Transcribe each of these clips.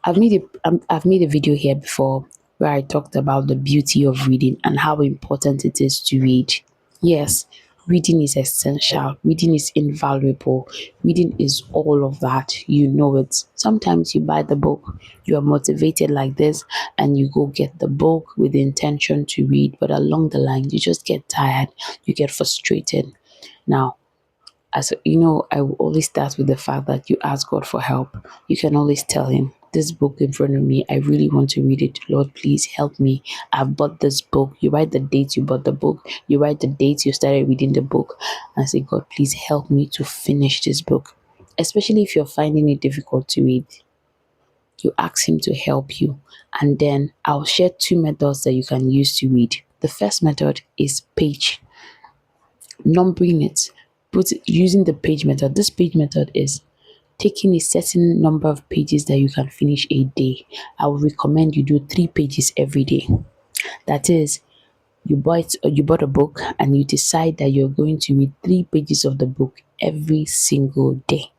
I've made a video here before where I talked about the beauty of reading and how important it is to read. Yes, reading is essential. Reading is invaluable. Reading is all of that. You know it. Sometimes you buy the book, you are motivated like this, and you go get the book with the intention to read, but along the line, you just get tired, you get frustrated. Now, as you know, I will always start with the fact that you ask God for help. You can always tell Him, this book in front of me, I really want to read it. Lord, please help me. I've bought this book. You write the date you bought the book, you write the date you started reading the book, and say, God, please help me to finish this book. Especially if you're finding it difficult to read, you ask Him to help you. And then I'll share two methods that you can use to read. The first method is page numbering it, using the page method. This page method is taking a certain number of pages that you can finish a day. I would recommend you do 3 pages every day. That is, you bought a book and you decide that you're going to read 3 pages of the book every single day.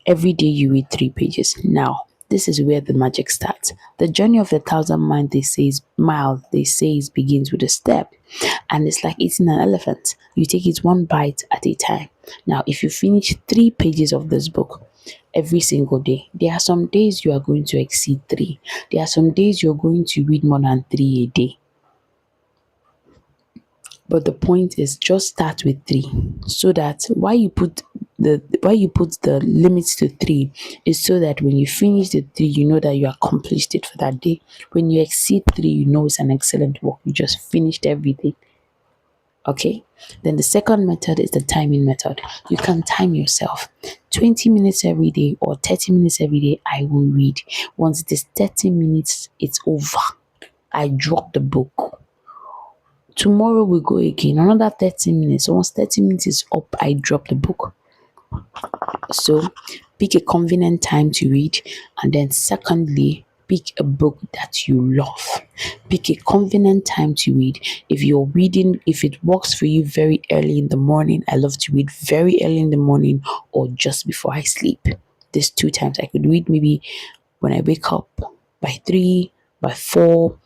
Every day you read 3 pages. Now, this is where the magic starts. The journey of 1,000 miles, they say, begins with a step. And it's like eating an elephant. You take it one bite at a time. Now, if you finish 3 pages of this book every single day, there are some days you are going to exceed three. There are some days you're going to read more than three a day. But the point is just start with three, so that why you put the limits to three is so that when you finish the three, you know that you accomplished it for that day. When you exceed three, you know it's an excellent work. You just finished everything. Okay, then the second method is the timing method. You can time yourself. 20 minutes every day or 30 minutes every day, I will read. Once it is 30 minutes, it's over. I drop the book. Tomorrow we go again, another 30 minutes. Once 30 minutes is up, I drop the book. So pick a convenient time to read, and then secondly, pick a book that you love. Pick a convenient time to read. If you're reading, if it works for you very early in the morning, I love to read very early in the morning or just before I sleep. These 2 times I could read maybe when I wake up by 3, by 4,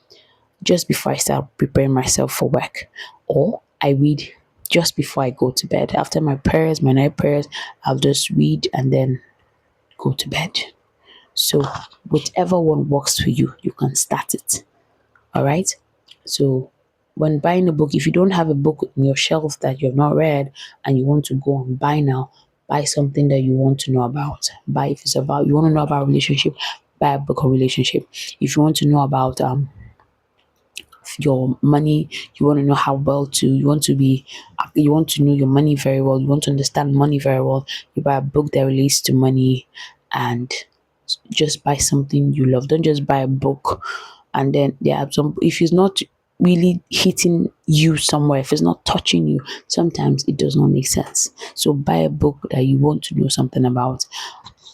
just before I start preparing myself for work, or I read just before I go to bed. After my prayers, my night prayers, I'll just read and then go to bed. So, whichever one works for you, you can start it. All right. So, when buying a book, if you don't have a book in your shelf that you have not read and you want to go and buy now, buy something that you want to know about. Buy if it's about you want to know about relationship, buy a book on relationship. If you want to know about your money, you want to know how well to you want to know your money very well, you want to understand money very well, you buy a book that relates to money. And just buy something you love. Don't just buy a book and then there are some, if it's not really hitting you somewhere, if it's not touching you, sometimes it does not make sense. So buy a book that you want to know something about.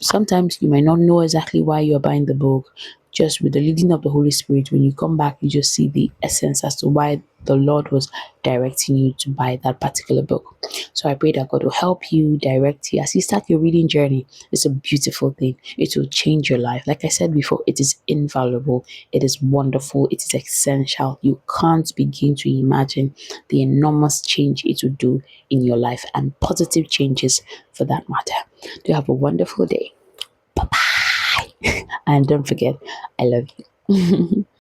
Sometimes you might not know exactly why you're buying the book. Just with the leading of the Holy Spirit, when you come back, you just see the essence as to why the Lord was directing you to buy that particular book. So I pray that God will help you, direct you as you start your reading journey. It's a beautiful thing. It will change your life. Like I said before, it is invaluable. It is wonderful. It is essential. You can't begin to imagine the enormous change it will do in your life, and positive changes for that matter. Do have a wonderful day. Bye bye. And don't forget, I love you.